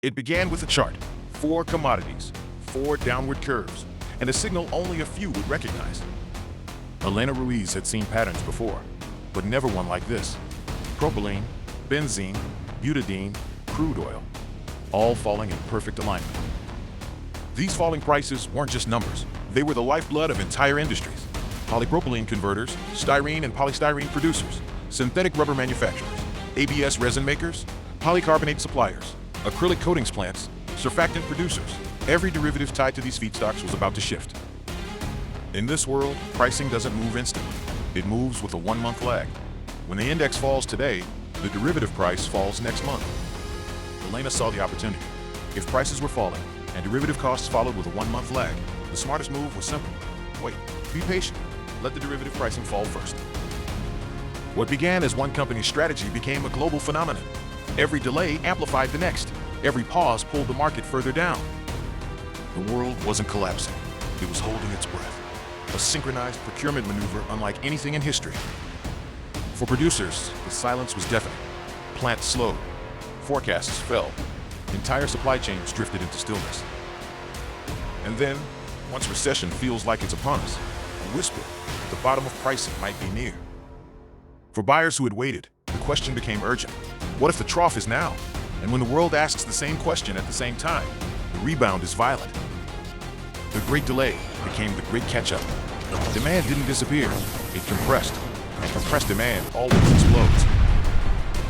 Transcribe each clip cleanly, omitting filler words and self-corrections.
It began with a chart, 4 commodities, 4 downward curves, and a signal only a few would recognize. Elena Ruiz had seen patterns before, but never one like this. Propylene, benzene, butadiene, crude oil, all falling in perfect alignment. These falling prices weren't just numbers, they were the lifeblood of entire industries. Polypropylene converters, styrene and polystyrene producers, synthetic rubber manufacturers, ABS resin makers, polycarbonate suppliers, acrylic coatings plants, surfactant producers. Every derivative tied to these feedstocks was about to shift. In this world, pricing doesn't move instantly. It moves with a 1-month lag. When the index falls today, the derivative price falls next month. Elena saw the opportunity. If prices were falling and derivative costs followed with a 1-month lag, the smartest move was simple. Wait, be patient. Let the derivative pricing fall first. What began as one company's strategy became a global phenomenon. Every delay amplified the next. Every pause pulled the market further down. The world wasn't collapsing. It was holding its breath. A synchronized procurement maneuver unlike anything in history. For producers, the silence was deafening. Plants slowed. Forecasts fell. Entire supply chains drifted into stillness. And then, once recession feels like it's upon us, a whisper, the bottom of pricing might be near. For buyers who had waited, the question became urgent. What if the trough is now? And when the world asks the same question at the same time, the rebound is violent. The great delay became the great catch-up. Demand didn't disappear, it compressed. And compressed demand always explodes.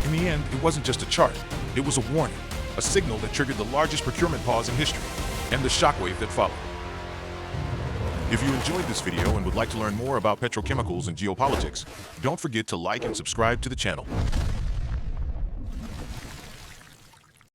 In the end, it wasn't just a chart, it was a warning, a signal that triggered the largest procurement pause in history, and the shockwave that followed. If you enjoyed this video and would like to learn more about petrochemicals and geopolitics, don't forget to like and subscribe to the channel.